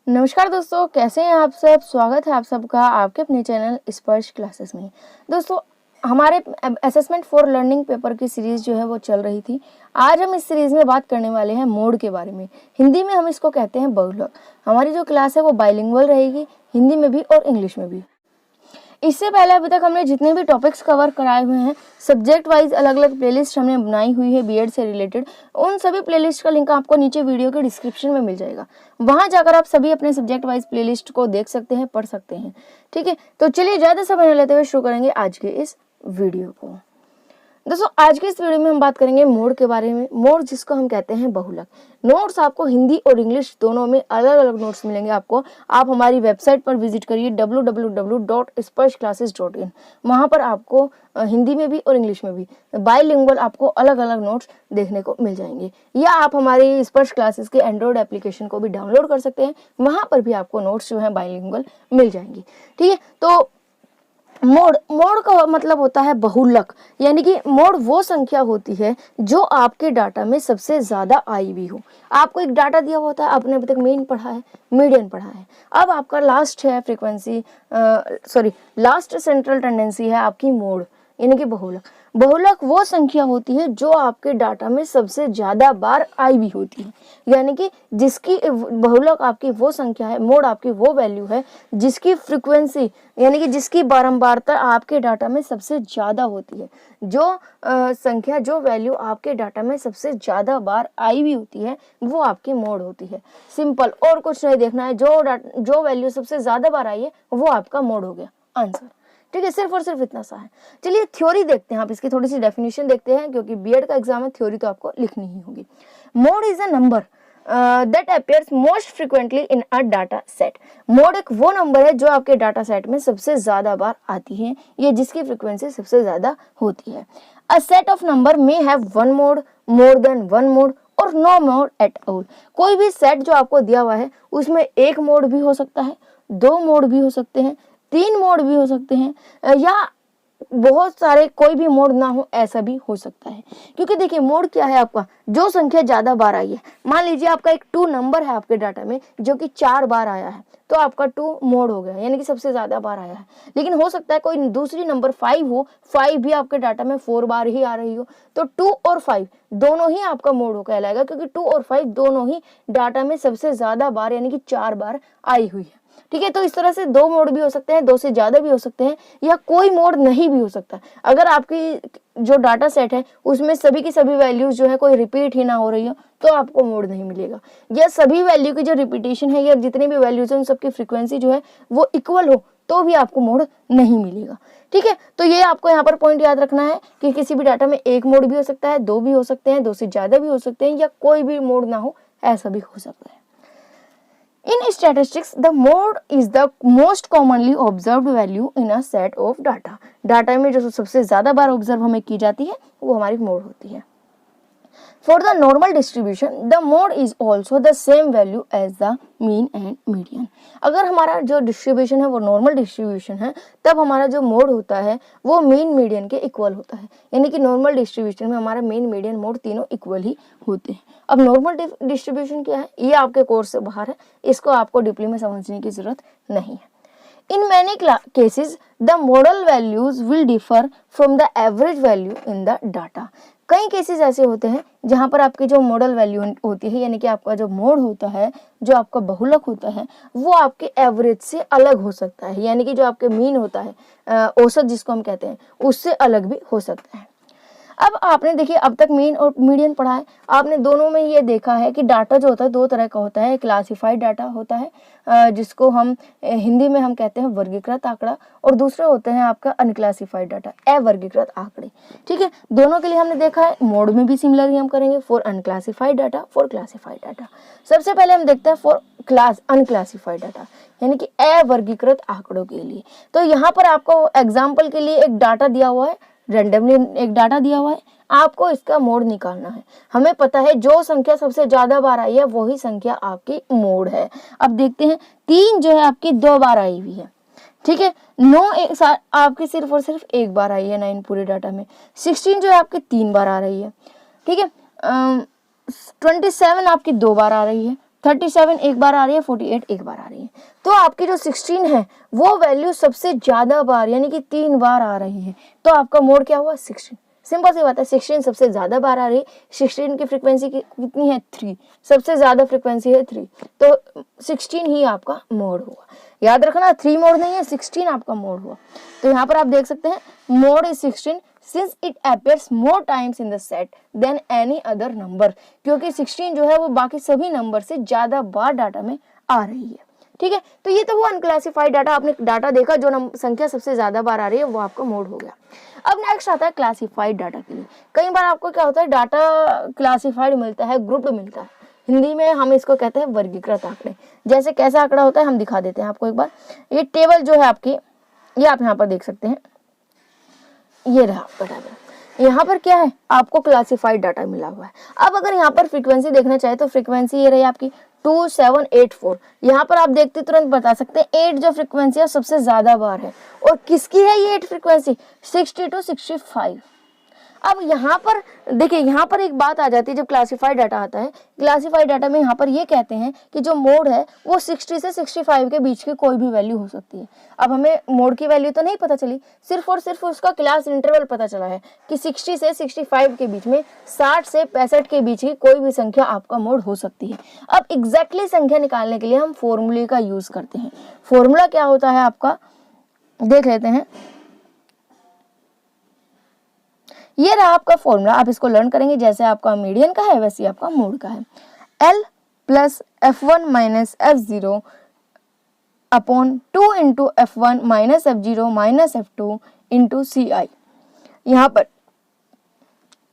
नमस्कार दोस्तों, कैसे हैं आप सब। स्वागत है आप सबका आपके अपने चैनल स्पर्श क्लासेस में। दोस्तों, हमारे असेसमेंट फॉर लर्निंग पेपर की सीरीज़ जो है वो चल रही थी। आज हम इस सीरीज़ में बात करने वाले हैं मोड के बारे में। हिंदी में हम इसको कहते हैं बहुलक। हमारी जो क्लास है वो बाइलिंगुअल रहेगी, हिंदी में भी और इंग्लिश में भी। इससे पहले अभी तक हमने जितने भी टॉपिक्स कवर कराए हुए हैं, सब्जेक्ट वाइज अलग अलग प्लेलिस्ट हमने बनाई हुई है बीएड से रिलेटेड। उन सभी प्लेलिस्ट का लिंक आपको नीचे वीडियो के डिस्क्रिप्शन में मिल जाएगा। वहां जाकर आप सभी अपने सब्जेक्ट वाइज प्लेलिस्ट को देख सकते हैं, पढ़ सकते हैं। ठीक है, तो चलिए ज़्यादा समय न लेते हुए शुरू करेंगे आज के इस वीडियो को। दोस्तों, आज के इस वीडियो में हम बात करेंगे मोड के बारे में। मोड जिसको हम कहते हैं बहुलक। नोट्स आपको हिंदी और इंग्लिश दोनों में अलग अलग नोट्स मिलेंगे आपको। आप हमारी वेबसाइट पर विजिट करिए www.sparshclasses.in। वहाँ पर आपको हिंदी में भी और इंग्लिश में भी बाइलिंगुअल आपको अलग अलग नोट्स देखने को मिल जाएंगे। या आप हमारी स्पर्श क्लासेस के एंड्रॉयड एप्लीकेशन को भी डाउनलोड कर सकते हैं, वहाँ पर भी आपको नोट्स जो है बाइलिंगुअल मिल जाएंगे। ठीक है, तो मोड का मतलब होता है बहुलक, यानी कि मोड वो संख्या होती है जो आपके डाटा में सबसे ज्यादा आई भी हो। आपको एक डाटा दिया हुआ होता है, आपने अभी तक मेन पढ़ा है, मीडियन पढ़ा है, अब आपका लास्ट है फ्रीक्वेंसी लास्ट सेंट्रल टेंडेंसी है आपकी मोड, यानी कि बहुलक। बहुलक वो संख्या होती है जो आपके डाटा में सबसे ज्यादा बार आई भी होती है, यानी कि जिसकी बहुलक आपकी वो संख्या है, मोड आपकी वो वैल्यू है जिसकी फ्रीक्वेंसी यानी कि जिसकी बारंबारता आपके डाटा में सबसे ज्यादा होती है। जो संख्या जो वैल्यू आपके डाटा में सबसे ज्यादा बार आई भी होती है वो आपकी मोड होती है। सिंपल, और कुछ नहीं देखना है, जो वैल्यू सबसे ज्यादा बार आई है वो आपका मोड हो गया आंसर। ठीक है, सिर्फ और सिर्फ इतना सा है। चलिए थ्योरी देखते हैं, आप इसकी थोड़ी सी डेफिनेशन देखते हैं, क्योंकि बीएड का एग्जाम है, थ्योरी तो आपको लिखनी ही होगी। Mode is a number that appears most frequently in a data set. Mode एक वो नंबर है जो आपके डाटा सेट में सबसे ज्यादा बार आती है, ये जिसकी फ्रीक्वेंसी सबसे ज्यादा होती है। A set of number may have one mod, more than one mod और नो मोड एट ऑल। कोई भी सेट जो आपको दिया हुआ है उसमें एक मोड भी हो सकता है, दो मोड भी हो सकते हैं, तीन मोड भी हो सकते हैं, या बहुत सारे कोई भी मोड ना हो ऐसा भी हो सकता है। क्योंकि देखिए मोड क्या है, आपका जो संख्या ज्यादा बार आई है। मान लीजिए आपका एक 2 नंबर है आपके डाटा में जो कि 4 बार आया है, तो आपका 2 मोड हो गया, यानी कि सबसे ज्यादा बार आया है। लेकिन हो सकता है कोई दूसरी नंबर 5 हो, 5 भी आपके डाटा में 4 बार ही आ रही हो, तो 2 और 5 दोनों ही आपका मोड हो कहलाएगा, क्योंकि 2 और 5 दोनों ही डाटा में सबसे ज्यादा बार यानी कि 4 बार आई हुई है। ठीक है, तो इस तरह से दो मोड भी हो सकते हैं, दो से ज्यादा भी हो सकते हैं, या कोई मोड नहीं भी हो सकता। अगर आपकी जो डाटा सेट है उसमें सभी की सभी वैल्यूज जो है कोई रिपीट ही ना हो रही हो तो आपको मोड नहीं मिलेगा। या सभी वैल्यू की जो रिपीटेशन है या जितनी भी वैल्यूज है उन सबकी फ्रीक्वेंसी जो है वो इक्वल हो तो भी आपको मोड नहीं मिलेगा। ठीक है, तो ये आपको यहाँ पर पॉइंट याद रखना है कि किसी भी डाटा में एक मोड भी हो सकता है, दो भी हो सकते हैं, दो से ज्यादा भी हो सकते हैं, या कोई भी मोड ना हो ऐसा भी हो सकता है। In statistics, the mode is the most commonly observed value in a set of data. Data में जो सबसे ज्यादा बार ऑब्जर्व हमें की जाती है वो हमारी मोड होती है। For the normal distribution, the mode is also the same value as the mean and median. अगर हमारा जो डिस्ट्रीब्यूशन है वो नॉर्मल डिस्ट्रीब्यूशन है, तब हमारा जो मोड होता है वो मीन मीडियन के इक्वल होता है। यानी कि नॉर्मल डिस्ट्रीब्यूशन में हमारा मीन मीडियन मोड तीनों इक्वल ही होते हैं। अब नॉर्मल डिस्ट्रीब्यूशन क्या है ये आपके कोर्स से बाहर है, इसको आपको डीपली में समझने की जरूरत नहीं है। In many cases, the modal values will differ from the average value in the data. कई केसेस ऐसे होते हैं जहां पर आपकी जो मॉडल वैल्यू होती है, यानी कि आपका जो मोड होता है, जो आपका बहुलक होता है, वो आपके एवरेज से अलग हो सकता है, यानी कि जो आपके मीन होता है, औसत जिसको हम कहते हैं, उससे अलग भी हो सकता है। अब आपने देखिए अब तक मीन और मीडियन पढ़ा है, आपने दोनों में ये देखा है कि डाटा जो होता है दो तरह का होता है। क्लासिफाइड डाटा होता है जिसको हम हिंदी में हम कहते हैं वर्गीकृत आंकड़ा, और दूसरा होते हैं आपका अनक्लासिफाइड डाटा, अवर्गीकृत आंकड़े। ठीक है, दोनों के लिए हमने देखा है, मोड में भी सिमिलर ही हम करेंगे, for unclassified data, for classified data. सबसे पहले हम देखते हैं फॉर अनक्लासिफाइड डाटा, यानी कि अवर्गीकृत आंकड़ों के लिए। तो यहाँ पर आपको एग्जाम्पल के लिए एक डाटा दिया हुआ है, रेंडमली एक डाटा दिया हुआ है, आपको इसका मोड निकालना है। हमें पता है जो संख्या सबसे ज्यादा बार आई है वही संख्या आपकी मोड है। अब देखते हैं 3 जो है आपकी 2 बार आई हुई है। ठीक है, 9 आपकी सिर्फ और सिर्फ एक बार आई है 9 पूरे डाटा में। 16 जो है आपकी 3 बार आ रही है। ठीक है, 27 आपकी 2 बार आ रही है। 37 एक बार आ रही है, 48 एक बार आ रही है। तो आपकी जो 16 है वो वैल्यू सबसे ज्यादा बार यानी कि 3 बार आ रही है, तो आपका मोड क्या हुआ 16। सिंपल सी बात है, 16 सबसे ज्यादा बार आ रही है, 16 की फ्रीक्वेंसी कितनी है 3, सबसे ज्यादा फ्रीक्वेंसी है 3, तो 16 ही आपका मोड हुआ। याद रखना 3 मोड नहीं है, 16 आपका मोड हुआ। तो यहाँ पर आप देख सकते हैं mode is 16 since it appears more times in the set than any other number, क्योंकि 16 जो है वो बाकी सभी नंबर से ज्यादा बार डाटा में आ रही है। ठीक है, तो ये तो वो अनक्लासिफाइड डाटा, आपने डाटा देखा जो संख्या सबसे ज्यादा बार आ रही है वो आपका मोड हो गया। अब नेक्स्ट आता है क्लासिफाइड डाटा के लिए। कई बार आपको क्या होता है डाटा क्लासिफाइड मिलता है, ग्रुप्ड मिलता है, हिंदी में हम इसको कहते हैं वर्गीकृत आंकड़े। जैसे कैसा आंकड़ा होता है हम दिखा देते हैं आपको एक बार। ये टेबल जो है आपकी, ये आप यहाँ पर देख सकते हैं, ये रहा आपका टेबल। यहाँ पर क्या है आपको क्लासिफाइड डाटा मिला हुआ है। अब अगर यहाँ पर फ्रीक्वेंसी देखना चाहे तो फ्रीक्वेंसी ये रही आपकी 2784। यहाँ पर आप देखते तुरंत बता सकते हैं 8 जो फ्रीक्वेंसी है सबसे ज्यादा बार है, और किसकी है ये 8 फ्रीक्वेंसी 60 to 65। अब यहाँ पर देखिए, यहाँ पर एक बात आ जाती है जब क्लासिफाइड डाटा आता है। क्लासिफाइड डाटा में यहाँ पर ये कहते हैं कि जो मोड है वो 60 से 65 के बीच की कोई भी वैल्यू हो सकती है। अब हमें मोड की वैल्यू तो नहीं पता चली, सिर्फ और सिर्फ उसका क्लास इंटरवल पता चला है कि 60 से 65 के बीच में 60 से 65 के बीच की कोई भी संख्या आपका मोड हो सकती है। अब एग्जैक्टली संख्या निकालने के लिए हम फॉर्मूले का यूज करते हैं। फॉर्मूला क्या होता है आपका देख लेते हैं। ये रहा आपका फॉर्मूला, आप इसको लर्न करेंगे जैसे आपका मीडियन का है वैसे आपका मोड का है। L plus F1 minus F0 upon 2 into F1 minus F0 minus F2 into CI। यहाँ पर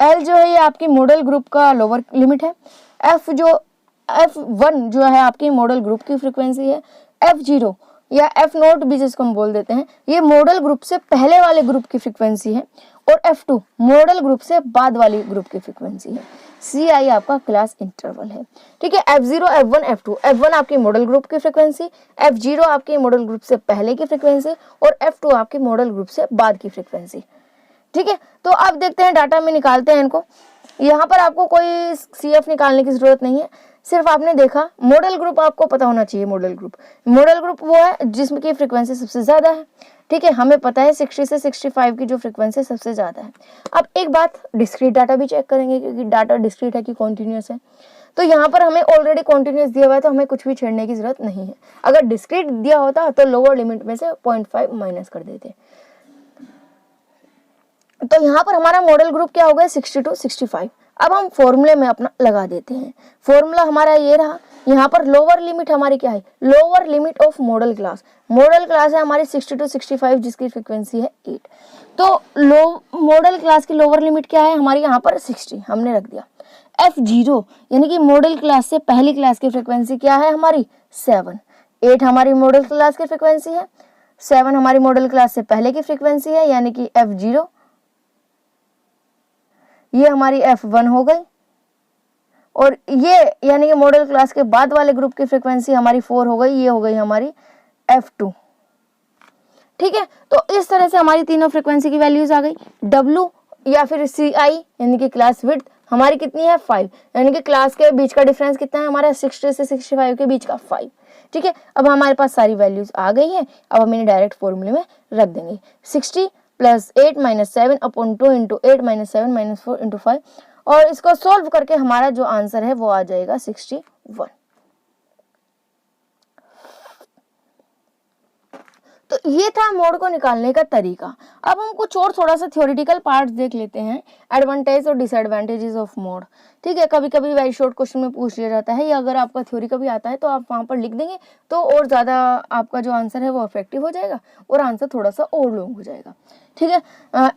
L जो है ये आपकी मॉडल ग्रुप का लोअर लिमिट है, F1 जो है आपकी मॉडल ग्रुप की फ्रीक्वेंसी है, F0 या F0 भी जिसको हम बोल देते हैं ये मॉडल ग्रुप से पहले वाले ग्रुप की फ्रीक्वेंसी है, और F2 मॉडल ग्रुप से बाद वाली ग्रुप की फ्रीक्वेंसी है। CI आपका क्लास इंटरवल है। ठीक है, F0 F1 F2, F1 आपकी मॉडल ग्रुप की फ्रीक्वेंसी, F0 आपकी मॉडल ग्रुप से पहले की फ्रीक्वेंसी, और F2 आपकी मॉडल ग्रुप से बाद की फ्रीक्वेंसी। ठीक है, तो अब देखते हैं डाटा में निकालते हैं इनको। यहाँ पर आपको कोई CF निकालने की जरूरत नहीं है, सिर्फ आपने देखा मॉडल ग्रुप आपको पता होना चाहिए। मॉडल ग्रुप वो है जिसकी फ्रीक्वेंसी सबसे ज्यादा है। ठीक है, हमें पता है 60 से 65 की जो फ्रीक्वेंसी सबसे ज्यादा है। अब एक बात डिस्क्रीट डाटा भी चेक करेंगे क्योंकि डाटा डिस्क्रीट है कि कॉन्टिन्यूअस है। तो यहाँ पर हमें ऑलरेडी कॉन्टिन्यूअस दिया हुआ है तो हमें कुछ भी छेड़ने की जरूरत नहीं है। अगर डिस्क्रीट दिया होता तो लोअर लिमिट में से 0.5 माइनस कर देते। तो यहाँ पर हमारा मॉडल ग्रुप क्या हो गया 60 to 65। अब हम फॉर्मूले में अपना लगा देते हैं। फॉर्मूला हमारा ये रहा। यहाँ पर लोअर लिमिट हमारी क्या है, lower limit of model class. Model class है हमारी 60 to 65 जिसकी फ्रीक्वेंसी है 8। तो मॉडल क्लास की लोअर लिमिट क्या है हमारी, यहाँ पर 60 हमने रख दिया। F0 यानी कि मॉडल क्लास से पहली क्लास की फ्रीक्वेंसी क्या है हमारी 7। 8 हमारी मॉडल क्लास की फ्रीक्वेंसी है, 7 हमारी मॉडल क्लास से पहले की फ्रीक्वेंसी है यानी कि F0। ये हमारी F1 हो गई, और ये यानी कि मॉडल क्लास के बाद वाले ग्रुप की फ्रीक्वेंसी हमारी 4 हो गई, ये हो गई हमारी F2। ठीक है, तो इस तरह से हमारी तीनों फ्रीक्वेंसी की वैल्यूज आ गई। W या फिर CI यानी कि क्लास विड्थ हमारी कितनी है 5, यानी कि क्लास के बीच का डिफरेंस कितना है हमारा 60 से 65 के बीच का 5। ठीक है, अब हमारे पास सारी वैल्यूज आ गई हैं। अब हम इन्हें डायरेक्ट फॉर्मूले में रख देंगे। 60 plus 8 minus 7 upon 2 into 8 minus 7 minus 4 into 5, और इसको सोल्व करके हमारा जो आंसर है वो आ जाएगा 61। तो ये था मोड को निकालने का तरीका। अब हम कुछ और थोड़ा सा थ्योरेटिकल पार्ट्स देख लेते हैं, एडवांटेज और डिसएडवांटेजेस ऑफ मोड। ठीक है, कभी कभी वेरी शॉर्ट क्वेश्चन में पूछ लिया जाता है, या अगर आपका थ्योरी का भी आता है तो आप वहां पर लिख देंगे तो और ज्यादा आपका जो आंसर है वो इफेक्टिव हो जाएगा और आंसर थोड़ा सा और लॉन्ग हो जाएगा। ठीक है,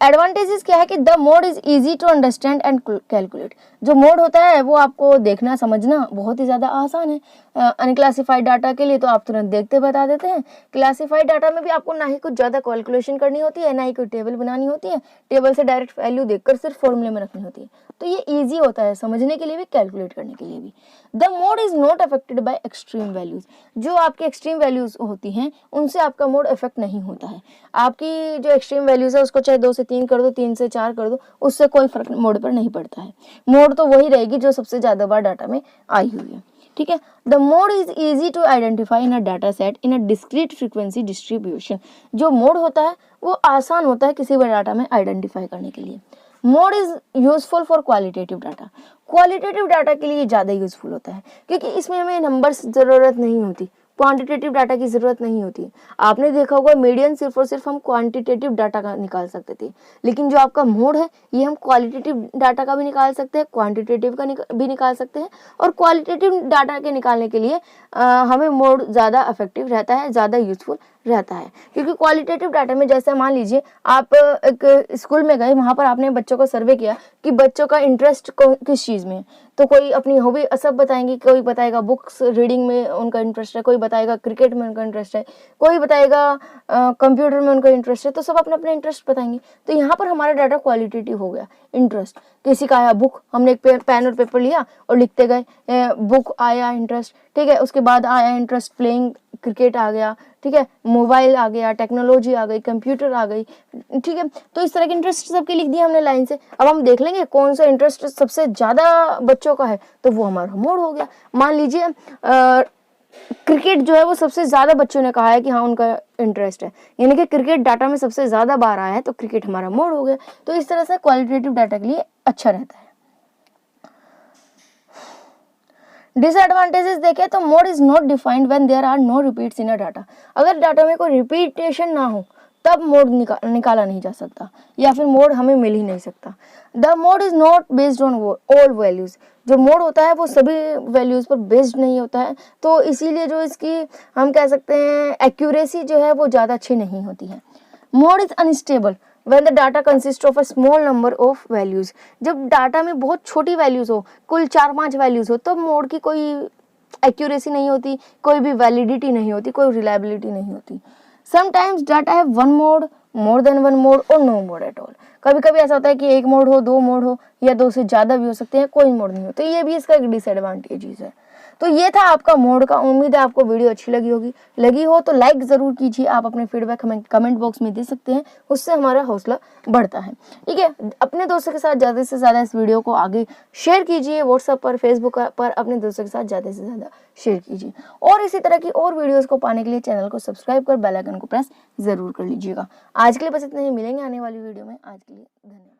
एडवांटेजेस क्या है कि the mode is easy to understand and calculate. जो मोड होता है वो आपको देखना समझना बहुत ही ज्यादा आसान है। अनक्लासिफाइड डाटा के लिए तो आप तुरंत देखते बता देते हैं। क्लासिफाइड डाटा में भी आपको ना ही कुछ ज्यादा कैलकुलेशन करनी होती है, ना ही कोई टेबल बनानी होती है। टेबल से डायरेक्ट वैल्यू देखकर सिर्फ फॉर्मूले में रखनी होती है, तो ये इजी होता है समझने के लिए भी, कैलकुलेट करने के लिए भी। The mode is not affected by extreme values. जो आपकी एक्सट्रीम वैल्यूज होती हैं उनसे आपका मोड इफेक्ट नहीं होता है। आपकी जो एक्सट्रीम वैल्यूज है उसको चाहे 2 से 3 कर दो, 3 से 4 कर दो, उससे कोई फर्क मोड पर नहीं पड़ता है। मोड तो वही रहेगी जो सबसे ज्यादा बार डाटा में आई हुई है। ठीक है। The mode is easy to identify in a data set in a discrete frequency distribution. जो मोड होता है वो आसान होता है किसी भी डाटा में आइडेंटिफाई करने के लिए। Mode is useful for qualitative data. Qualitative data के लिए ज़्यादा यूजफुल होता है क्योंकि इसमें हमें नंबर्स ज़रूरत नहीं होती, क्वांटिटेटिव डाटा की ज़रूरत नहीं होती। आपने देखा होगा मीडियन सिर्फ और सिर्फ हम क्वांटिटेटिव डाटा का निकाल सकते थे, लेकिन जो आपका मोड है ये हम क्वालिटेटिव डाटा का भी निकाल सकते हैं, क्वांटिटेटिव का भी निकाल सकते हैं। और क्वालिटेटिव डाटा के निकालने के लिए हमें मोड ज़्यादा इफेक्टिव रहता है, ज़्यादा यूजफुल रहता है। क्योंकि क्वालिटेटिव डाटा में जैसे मान लीजिए आप एक स्कूल में गए, वहाँ पर आपने बच्चों को सर्वे किया कि बच्चों का इंटरेस्ट किस चीज़ में है, तो कोई अपनी हॉबी सब बताएंगे, कोई बताएगा बुक्स रीडिंग में उनका इंटरेस्ट है, कोई बताएगा क्रिकेट में उनका इंटरेस्ट है, कोई बताएगा कंप्यूटर में उनका इंटरेस्ट है, तो सब अपने अपने इंटरेस्ट बताएंगे। तो यहाँ पर हमारा डाटा क्वालिटेटिव हो गया, इंटरेस्ट। किसी का आया बुक, हमने एक पेन और पेपर लिया और लिखते गए, बुक आया इंटरेस्ट, ठीक है। उसके बाद आया इंटरेस्ट प्लेइंग क्रिकेट आ गया, ठीक है, मोबाइल आ गया, टेक्नोलॉजी आ गई, कंप्यूटर आ गई, ठीक है। तो इस तरह के इंटरेस्ट सबके लिख दिए हमने लाइन से। अब हम देख लेंगे कौन सा इंटरेस्ट सबसे ज़्यादा बच्चों का है, तो वो हमारा मोड हो गया। मान लीजिए क्रिकेट जो है वो सबसे ज़्यादा बच्चों ने कहा है कि हाँ उनका इंटरेस्ट है, यानी कि क्रिकेट डाटा में सबसे ज़्यादा बार आया है, तो क्रिकेट हमारा मोड हो गया। तो इस तरह से क्वालिटेटिव डाटा के लिए अच्छा रहता है। डिसएडवांटेजेस देखें तो mode is not defined when there are no repeats in a data. अगर डाटा में कोई रिपीटेशन ना हो तब मोड निकाला नहीं जा सकता, या फिर मोड हमें मिल ही नहीं सकता। The mode is not based on all values. जो मोड होता है वो सभी वैल्यूज पर बेस्ड नहीं होता है, तो इसीलिए जो इसकी हम कह सकते हैं एक्यूरेसी जो है वो ज़्यादा अच्छी नहीं होती है। Mode is unstable when the data consists of a small number of values। जब डाटा में बहुत छोटी वैल्यूज हो, कुल 4-5 वैल्यूज हो, तो मोड की कोई एक्यूरेसी नहीं होती, कोई भी वैलिडिटी नहीं होती, कोई रिलायबिलिटी नहीं होती। समटाइम्स डाटा है one mod, more than one mod और नो मोड एट ऑल। कभी कभी ऐसा होता है कि एक मोड हो, दो मोड हो, या दो से ज़्यादा भी हो सकते हैं, कोई मोड नहीं हो। तो ये भी इसका एक डिसएडवांटेज है। तो ये था आपका मोड का। उम्मीद है आपको वीडियो अच्छी लगी होगी। लगी हो तो लाइक ज़रूर कीजिए। आप अपने फीडबैक हमें कमेंट बॉक्स में दे सकते हैं, उससे हमारा हौसला बढ़ता है। ठीक है, अपने दोस्तों के साथ ज़्यादा से ज़्यादा इस वीडियो को आगे शेयर कीजिए। व्हाट्सएप पर, फेसबुक पर अपने दोस्तों के साथ ज़्यादा से ज़्यादा शेयर कीजिए। और इसी तरह की और वीडियोज़ को पाने के लिए चैनल को सब्सक्राइब कर बेल आइकन को प्रेस ज़रूर कर लीजिएगा। आज के लिए बस इतना ही, मिलेंगे आने वाली वीडियो में। आज के लिए धन्यवाद।